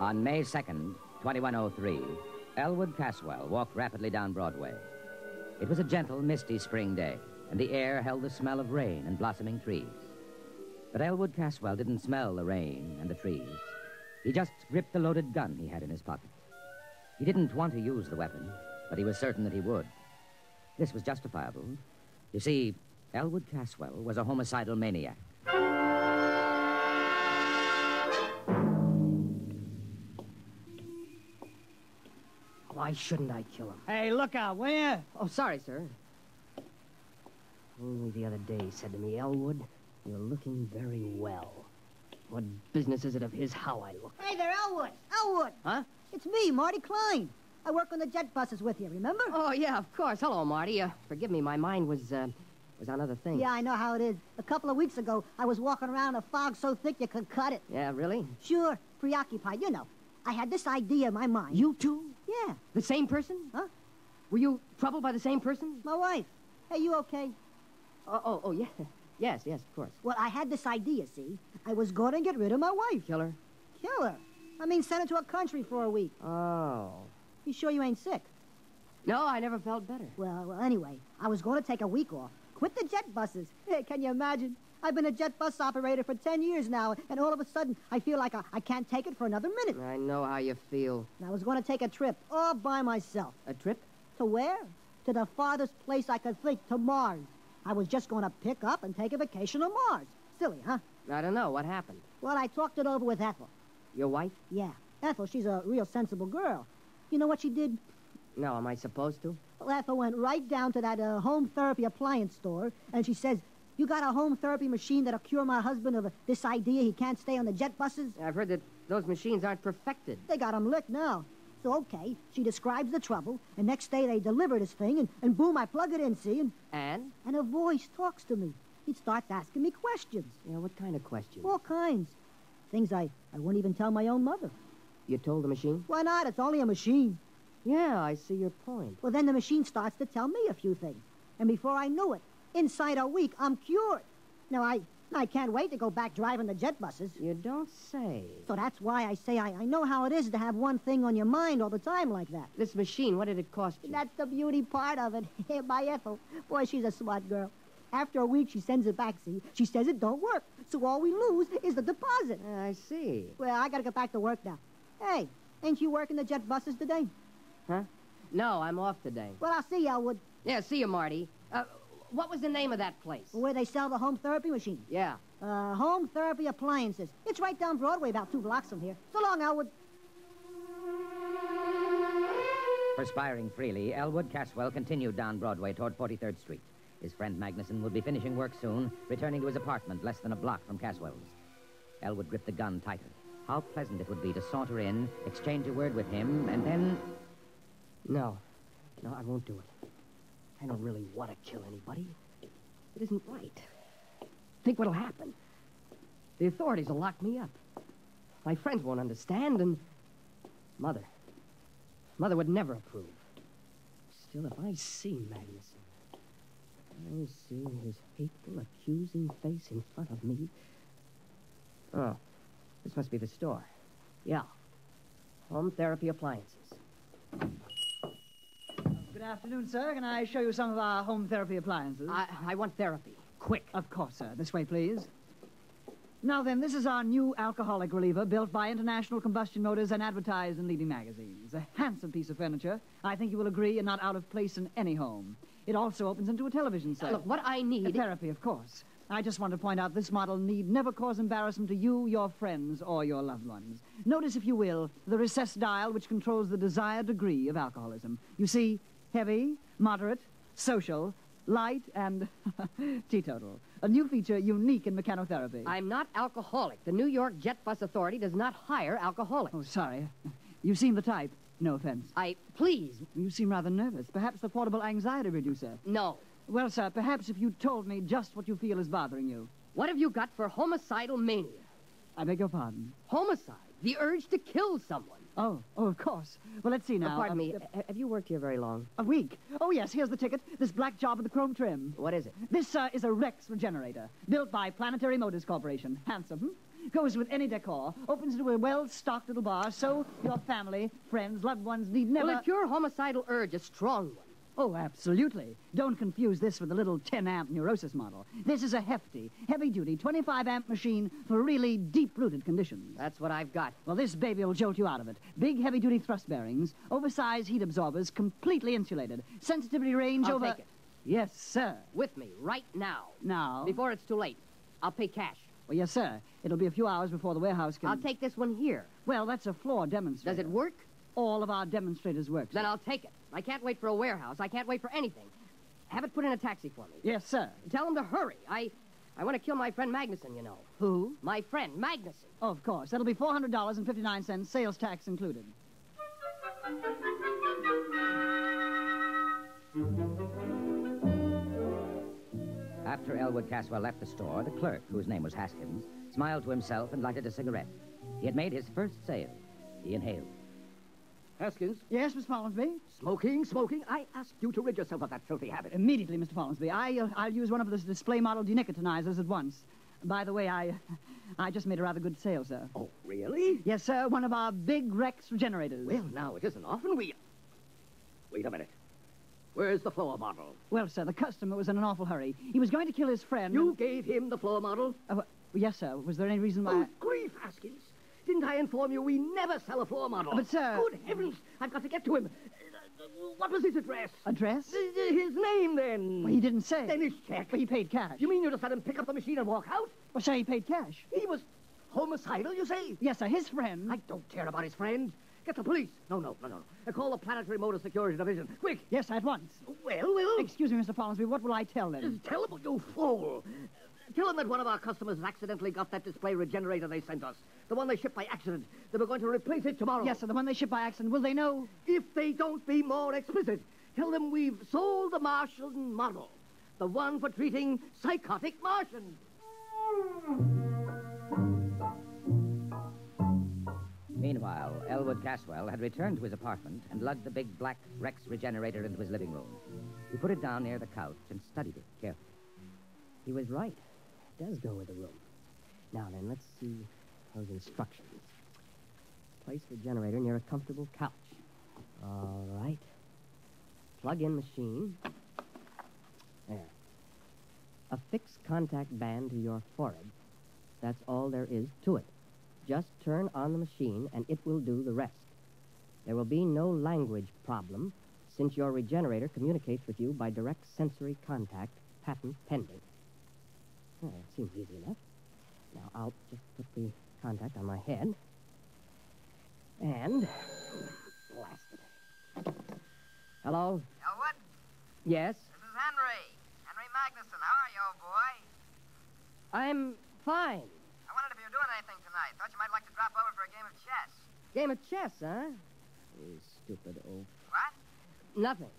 On May 2nd, 2103, Elwood Caswell walked rapidly down Broadway. It was a gentle, misty spring day, and the air held the smell of rain and blossoming trees. But Elwood Caswell didn't smell the rain and the trees. He just gripped the loaded gun he had in his pocket. He didn't want to use the weapon, but he was certain that he would. This was justifiable. You see, Elwood Caswell was a homicidal maniac. Why shouldn't I kill him? Hey, look out, will you? Oh, sorry, sir. Only the other day he said to me, Elwood, you're looking very well. What business is it of his how I look? Hey there, Elwood. Elwood. Huh? It's me, Marty Klein. I work on the jet buses with you, remember? Oh, yeah, of course. Hello, Marty. Forgive me, my mind was on other things. Yeah, I know how it is. A couple of weeks ago, I was walking around in a fog so thick you could cut it. Yeah, really? Sure, preoccupied, you know. I had this idea in my mind. You too? Yeah. The same person? Huh? Were you troubled by the same person? My wife. Hey, you okay? Oh, yeah. Yes, of course. Well, I had this idea, see? I was going to get rid of my wife. Kill her? Kill her? I mean, send her to a country for a week. Oh. You sure you ain't sick? No, I never felt better. Well, anyway, I was going to take a week off. Quit the jet buses. Hey, can you imagine? I've been a jet bus operator for 10 years now, and all of a sudden, I feel like I can't take it for another minute. I know how you feel. And I was going to take a trip all by myself. A trip? To where? To the farthest place I could think, to Mars. I was just going to pick up and take a vacation on Mars. Silly, huh? I don't know. What happened? Well, I talked it over with Ethel. Your wife? Yeah. Ethel, she's a real sensible girl. You know what she did? No, am I supposed to? Well, Ethel went right down to that home therapy appliance store, and she says, you got a home therapy machine that'll cure my husband of this idea he can't stay on the jet buses? I've heard that those machines aren't perfected. They got him licked now. So, okay, she describes the trouble, and next day they deliver this thing, and boom, I plug it in, see? And? And a voice talks to me. It starts asking me questions. Yeah, what kind of questions? All kinds. Things I wouldn't even tell my own mother. You told the machine? Why not? It's only a machine. Yeah, I see your point. Well, then the machine starts to tell me a few things. And before I knew it, inside a week, I'm cured. Now, I can't wait to go back driving the jet buses. You don't say. So that's why I say I know how it is to have one thing on your mind all the time like that. This machine, what did it cost you? That's the beauty part of it. My Ethel. Boy, she's a smart girl. After a week, she sends it back, see? She says it don't work. So all we lose is the deposit. I see. Well, I gotta get back to work now. Hey, ain't you working the jet buses today? Huh? No, I'm off today. Well, I'll see you, Elwood. Yeah, see you, Marty. What was the name of that place? Where they sell the home therapy machines. Yeah. Home therapy appliances. It's right down Broadway, about 2 blocks from here. So long, Elwood. Perspiring freely, Elwood Caswell continued down Broadway toward 43rd Street. His friend Magnuson would be finishing work soon, returning to his apartment less than a block from Caswell's. Elwood gripped the gun tighter. How pleasant it would be to saunter in, exchange a word with him, and then... No, I won't do it. I don't really want to kill anybody. It isn't right. Think what'll happen. The authorities will lock me up. My friends won't understand, and... Mother would never approve. Still, if I see Magnuson, I see his hateful, accusing face in front of me. Oh, this must be the store. Yeah. Home therapy appliances. Good afternoon, sir. Can I show you some of our home therapy appliances? I want therapy. Quick. Of course, sir. This way, please. Now then, this is our new alcoholic reliever built by International Combustion Motors and advertised in leading magazines. A handsome piece of furniture. I think you will agree, and not out of place in any home. It also opens into a television set. Look, what I need... Therapy, of course. I just want to point out this model need never cause embarrassment to you, your friends, or your loved ones. Notice, if you will, the recessed dial which controls the desired degree of alcoholism. You see, heavy, moderate, social, light, and teetotal. A new feature unique in mechanotherapy. I'm not alcoholic. The New York Jet Bus Authority does not hire alcoholics. Oh, sorry. You seem the type. No offense. Please. You seem rather nervous. Perhaps the portable anxiety reducer. No. Well, sir, perhaps if you told me just what you feel is bothering you. What have you got for homicidal mania? I beg your pardon? Homicide. The urge to kill someone. Oh, of course. Well, let's see now. Pardon me. Have you worked here very long? A week. Oh, yes, here's the ticket. This black job with the chrome trim. What is it? This, is a Rex regenerator, built by Planetary Motors Corporation. Handsome, hmm? Goes with any decor. Opens into a well-stocked little bar, so your family, friends, loved ones need never... Well, if your homicidal urge a strong one, Oh, absolutely. Don't confuse this with the little 10-amp Neurosis model. This is a hefty, heavy-duty 25-amp machine for really deep-rooted conditions. that's what I've got. Well, this baby will jolt you out of it. Big, heavy-duty thrust bearings, oversized heat absorbers, completely insulated. Sensitivity range I'll over... take it. Yes, sir. With me, right now. Now... Before it's too late. I'll pay cash. Well, yes, sir. It'll be a few hours before the warehouse can... I'll take this one here. Well, that's a floor demonstrator. Does it work? All of our demonstrators work, sir. Then I'll take it. I can't wait for a warehouse. I can't wait for anything. Have it put in a taxi for me. Yes, sir. Tell him to hurry. I want to kill my friend Magnuson, you know. Who? My friend, Magnuson. Oh, of course. That'll be $400.59, sales tax included. After Elwood Caswell left the store, the clerk, whose name was Haskins, smiled to himself and lighted a cigarette. He had made his first sale. He inhaled. Haskins, Yes, Miss Follinsby? smoking. I asked you to rid yourself of that filthy habit. Immediately, Mr. Follinsby. I'll use one of the display model denicotinizers at once. By the way, I just made a rather good sale, sir. Oh, really? Yes, sir. One of our big Rex regenerators. Well, now, it isn't often we... Wait a minute. Where's the floor model? Well, sir, the customer was in an awful hurry. He was going to kill his friend. You gave him the floor model? Yes, sir. Was there any reason why... Oh, grief, Haskins. Didn't I inform you we never sell a floor model? But, sir... Good heavens, I've got to get to him. What was his address? Address? His name, then. Well, he didn't say. Then his check. But he paid cash. You mean you just let him pick up the machine and walk out? Well, sir, he paid cash. He was homicidal, you say? Yes, sir. His friend... I don't care about his friend. Get the police. No. Call the Planetary Motor Security Division. Quick. Yes, at once. Well. Excuse me, Mr. Follinsby. What will I tell them? Tell them, you fool. Tell them that one of our customers has accidentally got that display regenerator they sent us. The one they shipped by accident. They were going to replace it tomorrow. Yes, sir. The one they shipped by accident. Will they know? If they don't be more explicit, tell them we've sold the Martian model. The one for treating psychotic Martians. Meanwhile, Elwood Caswell had returned to his apartment and lugged the big black Rex regenerator into his living room. He put it down near the couch and studied it carefully. He was right. It does go with the room. Now then, let's see those instructions. Place the generator near a comfortable couch. All right. Plug in machine. There. Affix contact band to your forehead. That's all there is to it. Just turn on the machine and it will do the rest. There will be no language problem since your regenerator communicates with you by direct sensory contact, patent pending. Oh, that seems easy enough. Now, I'll just put the contact on my head. And... blast it. Hello? Elwood, Yes? this is Henry. Henry Magnuson. How are you, old boy? I'm fine. I wondered if you were doing anything tonight. Thought you might like to drop over for a game of chess. Game of chess, huh? You stupid oaf. What? Nothing.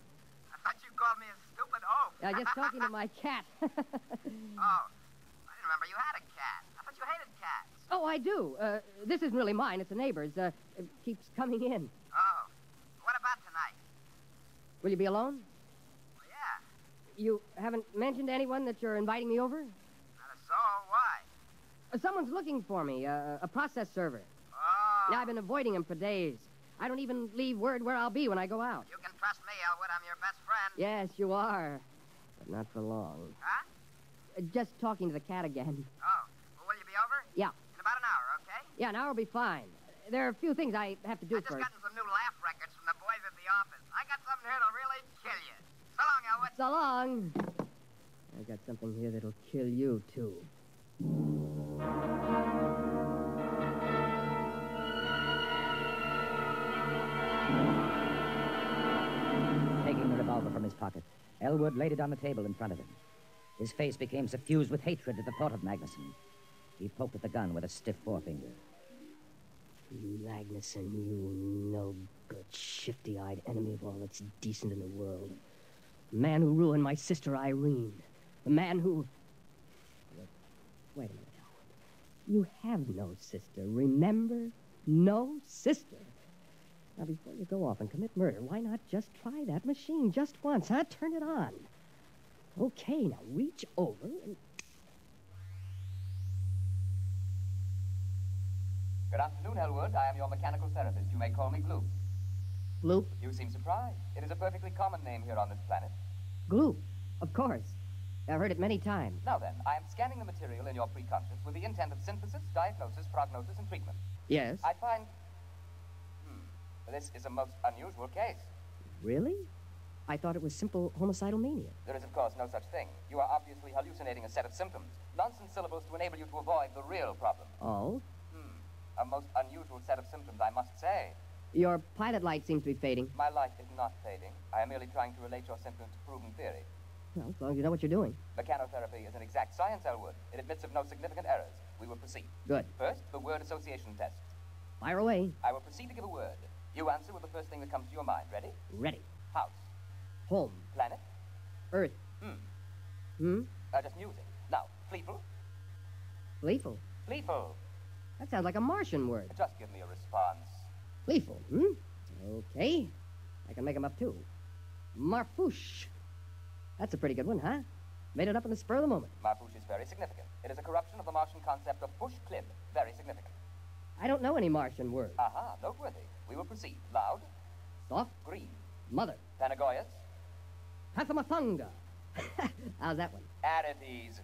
I thought you called me a stupid oaf. Just talking to my cat. Oh, I didn't remember you had a cat. I thought you hated cats. Oh, I do. This isn't really mine. It's a neighbor's. It keeps coming in. Oh, what about tonight? Will you be alone? Well, yeah. You haven't mentioned to anyone that you're inviting me over? Not a soul. Why? Someone's looking for me, a process server. Oh. Yeah, I've been avoiding him for days. I don't even leave word where I'll be when I go out. You can trust me, Elwood. I'm your best friend. Yes, you are. But not for long. Huh? Just talking to the cat again. Oh. Well, will you be over? Yeah. In about an hour, okay? Yeah, an hour will be fine. There are a few things I have to do I just first. gotten some new laugh records from the boys at the office. I got something here that'll really kill you. So long, Elwood. So long. I got something here that'll kill you, too. Taking the revolver from his pocket, Elwood laid it on the table in front of him. His face became suffused with hatred at the thought of Magnuson. He poked at the gun with a stiff forefinger. Magnuson, you no-good, shifty-eyed enemy of all that's decent in the world. The man who ruined my sister Irene. The man who... Wait a minute, Howard. You have no sister, remember? No sister. Now, before you go off and commit murder, why not just try that machine just once, huh? Turn it on. Okay, now reach over and... Good afternoon, Elwood. I am your mechanical therapist. You may call me Gloop. Gloop? You seem surprised. It is a perfectly common name here on this planet. Gloop. Of course. I've heard it many times. Now then, I am scanning the material in your preconscious with the intent of synthesis, diagnosis, prognosis, and treatment. Yes? I find... This is a most unusual case. Really? I thought it was simple homicidal mania. There is, of course, no such thing. You are obviously hallucinating a set of symptoms. Nonsense syllables to enable you to avoid the real problem. Oh? A most unusual set of symptoms, I must say. Your pilot light seems to be fading. My light is not fading. I am merely trying to relate your symptoms to proven theory. Well, as long as you know what you're doing. Mechanotherapy is an exact science, Elwood. It admits of no significant errors. We will proceed. Good. First, the word association test. Fire away. I will proceed to give a word. You answer with the first thing that comes to your mind. Ready? Ready. House. Home. Planet. Earth. Just music. Now, Fleeful. Gleeful. Fleeful. That sounds like a Martian word. Just give me a response. Gleeful, Okay. I can make them up, too. Marfouche. That's a pretty good one, huh? Made it up in the spur of the moment. Marfouche is very significant. It is a corruption of the Martian concept of push clip. Very significant. I don't know any Martian words. Aha, noteworthy. We will proceed. Loud. Soft. Green. Mother. Panagoyas. Pathamathunga. How's that one? Arides.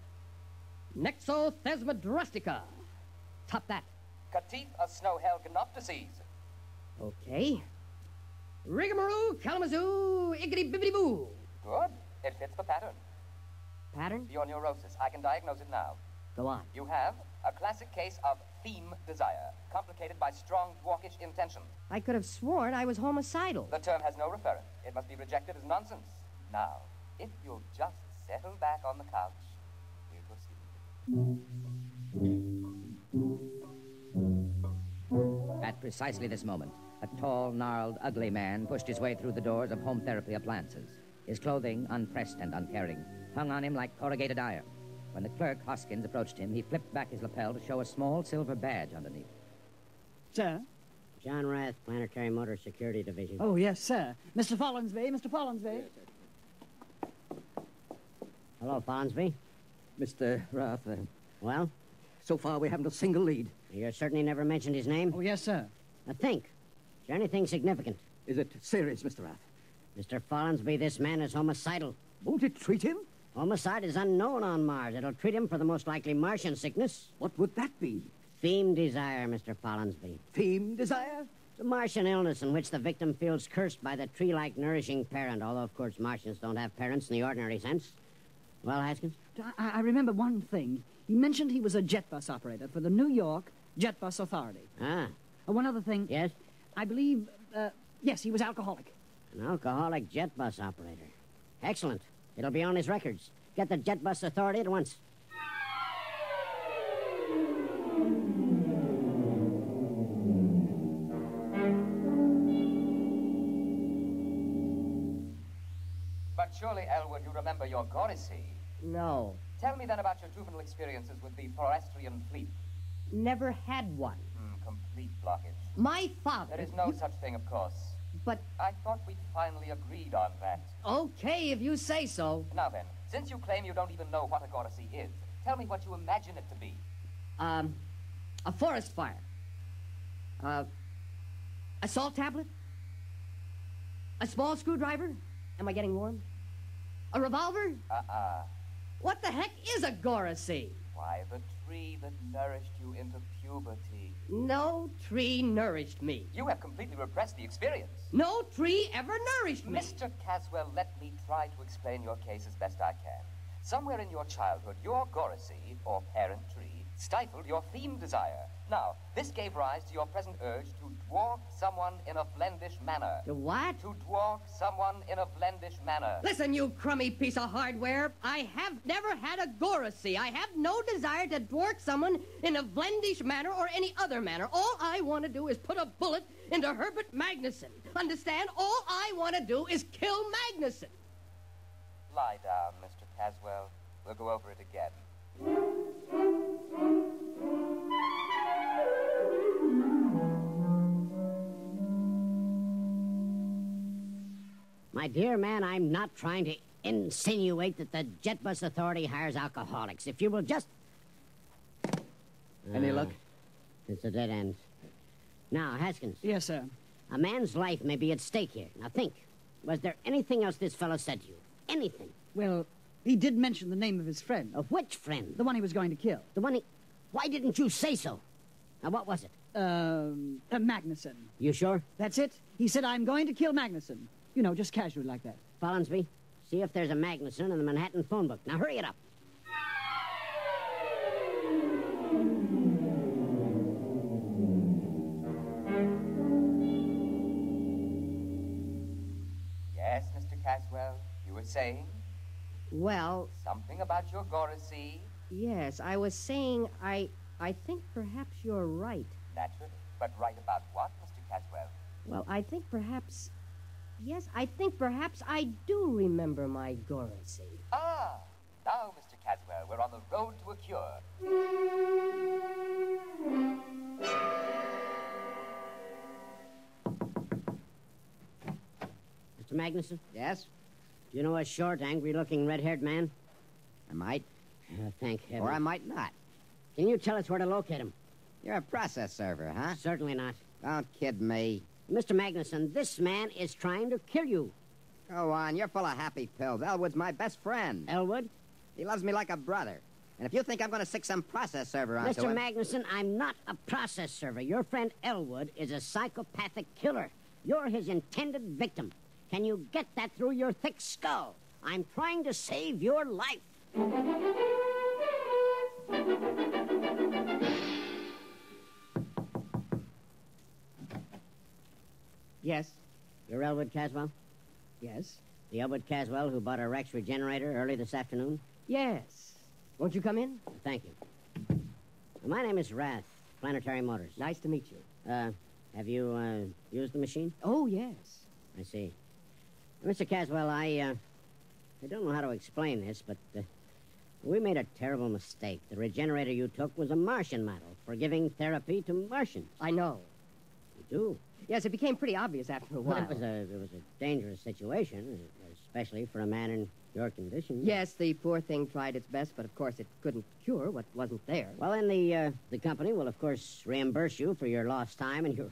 Nexothesmodrustica. Top that. Katif of snow-hell gnoptices. Okay. Rigamaroo, Kalamazoo, Iggity-bibbity-boo. Good. It fits the pattern. Pattern? Your neurosis. I can diagnose it now. Go on. You have a classic case of theme desire, complicated by strong dwarkish intention. I could have sworn I was homicidal. The term has no referent. It must be rejected as nonsense. Now, if you'll just settle back on the couch, we'll proceed. At precisely this moment, a tall, gnarled, ugly man pushed his way through the doors of home therapy appliances. His clothing, unpressed and uncaring, hung on him like corrugated iron. When the clerk, Hoskins, approached him, he flipped back his lapel to show a small silver badge underneath. Sir? John Rath, Planetary Motor Security Division. Oh, yes, sir. Mr. Follinsby, Mr. Follinsby. Yes, hello, Follinsby. Mr. Rath, Well? so far we haven't a single lead. You're certain he never mentioned his name? Oh, yes, sir. Now think. Is there anything significant? Is it serious, Mr. Rath? Mr. Follinsby, this man is homicidal. Won't it treat him? Homicide is unknown on Mars. It'll treat him for the most likely Martian sickness. What would that be? Theme desire, Mr. Follinsby. Theme desire? It's a Martian illness in which the victim feels cursed by the tree-like nourishing parent, although, of course, Martians don't have parents in the ordinary sense. Well, Haskins? I remember one thing. He mentioned he was a jet bus operator for the New York Jet Bus Authority. Ah. One other thing. Yes? I believe, yes, he was alcoholic. An alcoholic jet bus operator. Excellent. It'll be on his records. Get the Jet Bus Authority at once. But surely, Elwood, you remember your Gorisy. No. Tell me then about your juvenile experiences with the Forestrian fleet. Never had one. Complete blockage. My father... There is no such thing, of course. But... I thought we'd finally agreed on that. Okay, if you say so. Now then, since you claim you don't even know what a Gorisy is, tell me what you imagine it to be. A forest fire. A salt tablet. A small screwdriver. Am I getting warm? A revolver? What the heck is a Gorisy? Why, the tree that nourished you into puberty. No tree nourished me. You have completely repressed the experience. No tree ever nourished me. Mr. Caswell, let me try to explain your case as best I can. Somewhere in your childhood, your Gorisy, or parent tree, stifled your theme desire. Now, this gave rise to your present urge to dwarf someone in a blendish manner. The what? To dwarf someone in a blendish manner. Listen, you crummy piece of hardware. I have never had a Gorisy. I have no desire to dwarf someone in a blendish manner or any other manner. All I want to do is put a bullet into Herbert Magnuson. Understand? All I want to do is kill Magnuson. Lie down, Mr. Caswell. We'll go over it again. My dear man, I'm not trying to insinuate that the Jet Bus Authority hires alcoholics. If you will just... Any luck? It's a dead end. Now, Haskins, Yes, sir. a man's life may be at stake here. Now think, was there anything else this fellow said to you? Anything? Well, he did mention the name of his friend. Of which friend? The one he was going to kill. The one he... Why didn't you say so? Now, what was it? Magnuson. You sure? That's it. He said, I'm going to kill Magnuson. You know, just casually like that. Follinsby, see if there's a Magnuson in the Manhattan phone book. Now, hurry it up. Yes, Mr. Caswell, you were saying Well, something about your Gorisy? yes, I was saying I think perhaps you're right. Naturally. But right about what, Mr. Caswell? Well, I think perhaps... Yes, I think perhaps I do remember my Gorisy. Ah, now, Mr. Caswell, we're on the road to a cure. Mr. Magnuson, Yes? do you know a short, angry-looking, red-haired man? I might. Thank heaven. Or I might not. Can you tell us where to locate him? You're a process server, huh? Certainly not. Don't kid me. Mr. Magnuson, this man is trying to kill you. Go on, you're full of happy pills. Elwood's my best friend. Elwood? He loves me like a brother. And if you think I'm going to stick some process server onto Mr. him... Magnuson, I'm not a process server. Your friend Elwood is a psychopathic killer. You're his intended victim. Can you get that through your thick skull? I'm trying to save your life. Yes, You're Elwood Caswell? yes, The Elwood Caswell who bought a Rex Regenerator early this afternoon? yes. Won't you come in? Thank you. My name is Rath, Planetary Motors. Nice to meet you. Have you, used the machine? Oh, yes. I see. Mr. Caswell, I don't know how to explain this, but we made a terrible mistake. The regenerator you took was a Martian model for giving therapy to Martians. I know. You do? Yes, it became pretty obvious after a Well, while. it was a dangerous situation, especially for a man in your condition. Yes, the poor thing tried its best, but of course it couldn't cure what wasn't there. Well, then the company will, of course, reimburse you for your lost time and your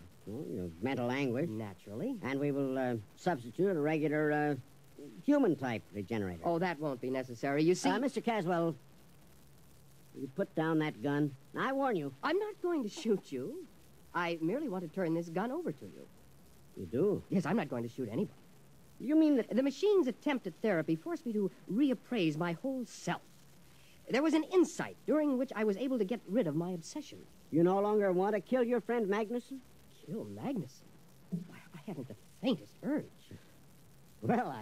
mental anguish. Naturally. And we will substitute a regular human-type regenerator. Oh, that won't be necessary. You see, Mr. Caswell, you put down that gun. I warn you. I'm not going to shoot you. I merely want to turn this gun over to you. You do? Yes, I'm not going to shoot anybody. You mean that... The machine's attempt at therapy forced me to reappraise my whole self. There was an insight during which I was able to get rid of my obsession. You no longer want to kill your friend Magnuson? Kill Magnuson? Why, I haven't the faintest urge. Well,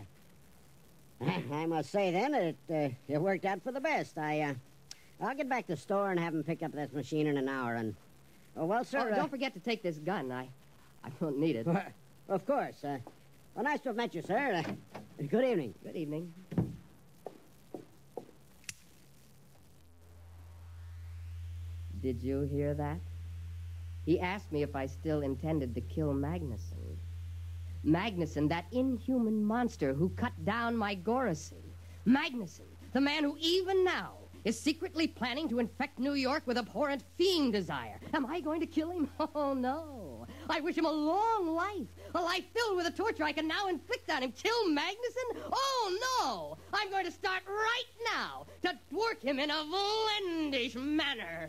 I must say then that it worked out for the best. I'll get back to the store and have him pick up this machine in an hour. And well, sir. Oh, don't forget to take this gun. I won't need it. Of course. Well, nice to have met you, sir. Good evening. Good evening. Did you hear that? He asked me if I still intended to kill Magnuson. Magnuson, that inhuman monster who cut down my Gorisy. Magnuson, the man who even now is secretly planning to infect New York with abhorrent fiend desire. Am I going to kill him? Oh, no. I wish him a long life, a life filled with the torture I can now inflict on him. Kill Magnuson? Oh, no. I'm going to start right now to thwart him in a vlendish manner.